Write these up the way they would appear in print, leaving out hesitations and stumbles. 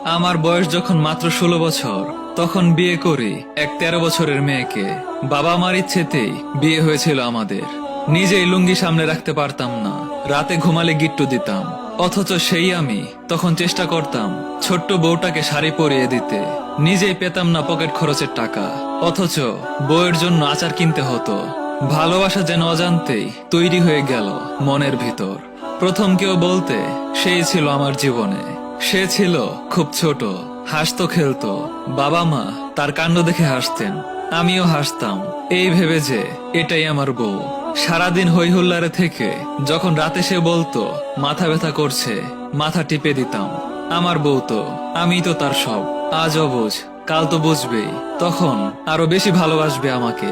আমার বয়স যখন মাত্র 16 বছর, তখন বিয়ে করি এক 13 বছরের মেয়েকে। বাবা মার ইচ্ছেতেই বিয়ে হয়েছিল আমাদের। নিজেই লুঙ্গি সামনে রাখতে পারতাম না, রাতে ঘুমালে গিট্টু দিতাম। অথচ সেই আমি তখন চেষ্টা করতাম ছোট্ট বউটাকে শাড়ি পরিয়ে দিতে। নিজেই পেতাম না পকেট খরচের টাকা, অথচ বউয়ের জন্য আচার কিনতে হতো। ভালোবাসা যেন অজান্তেই তৈরি হয়ে গেল মনের ভিতর। প্রথম কেউ বলতে সেই ছিল আমার জীবনে। সে ছিল খুব ছোট, হাসতো খেলতো। বাবা মা তার কাণ্ড দেখে হাসতেন, আমিও হাসতাম, এই ভেবে যে এটাই আমার বউ। সারাদিন হই হুল্লারে থেকে যখন রাতে সে বলতো মাথা ব্যথা করছে, মাথা টিপে দিতাম। আমার বউ তো, আমি তো তার সব। আজ অবুঝ, কাল তো বুঝবেই, তখন আরো বেশি ভালোবাসবে আমাকে।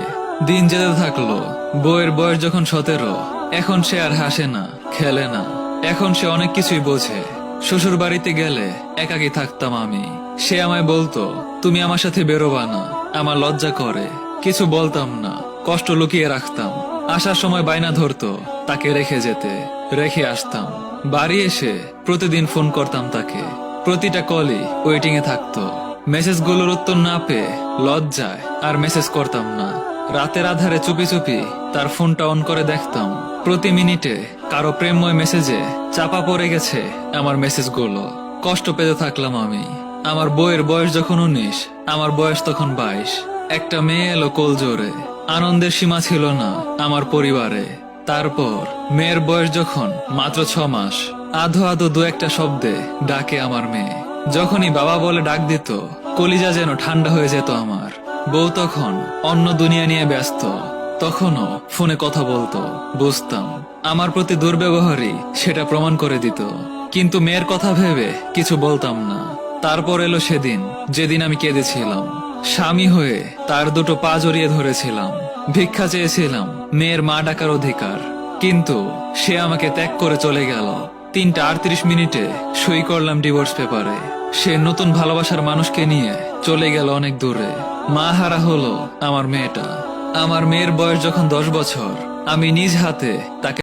দিন যেতে থাকলো, বউয়ের বয়স যখন 17, এখন সে আর হাসে না, খেলে না। এখন সে অনেক কিছুই বোঝে। শ্বশুর বাড়িতে গেলে একাকী থাকতাম আমি। সে আমায় বলতো, তুমি আমার সাথে বেরোবা না। আমার লজ্জা করে, কিছু বলতাম না, কষ্ট লুকিয়ে রাখতাম। আসার সময় বায়না ধরতো তাকে রেখে যেতে, রেখে আসতাম। বাড়ি এসে প্রতিদিন ফোন করতাম তাকে, প্রতিটা কলই ওয়েটিং এ থাকতো। মেসেজগুলোর উত্তর না পেয়ে লজ্জায় আর মেসেজ করতাম না। রাতের আধারে চুপি চুপি তার ফোনটা অন করে দেখতাম, প্রতি মিনিটে কারো প্রেমময় মেসেজে চাপা পড়ে গেছে আমার মেসেজগুলো। কষ্ট পেতে থাকলাম আমি। আমার বউয়ের বয়স যখন 19, আমার বয়স তখন 22। একটা মেয়ে এলো কোল জোরে, আনন্দের সীমা ছিল না আমার পরিবারে। তারপর মেয়ের বয়স যখন মাত্র 6 মাস, আধো আধো দু একটা শব্দে ডাকে আমার মেয়ে। যখনই বাবা বলে ডাক দিত, কলিজা যেন ঠান্ডা হয়ে যেত আমার। বউ তখন অন্য দুনিয়া নিয়ে ব্যস্ত, তখনও ফোনে কথা বলতো, বুঝতাম। আমার প্রতি দুর্ব্যবহারই সেটা প্রমাণ করে দিত, কিন্তু মেয়ের কথা ভেবে কিছু বলতাম না। তারপর এলো সেদিন, যেদিন আমি কেঁদেছিলাম। স্বামী হয়ে তার দুটো পা জড়িয়ে ধরেছিলাম, ভিক্ষা চেয়েছিলাম মেয়ের মা ডাকার অধিকার। কিন্তু সে আমাকে ত্যাগ করে চলে গেল। 3:38 সই করলাম ডিভোর্স পেপারে। সে নতুন ভালোবাসার মানুষকে নিয়ে চলে গেল অনেক দূরে। মা হারা হলো আমার মেয়েটা। আমার মেয়ের বয়স যখন 10 বছর, আমি নিজ হাতে তাকে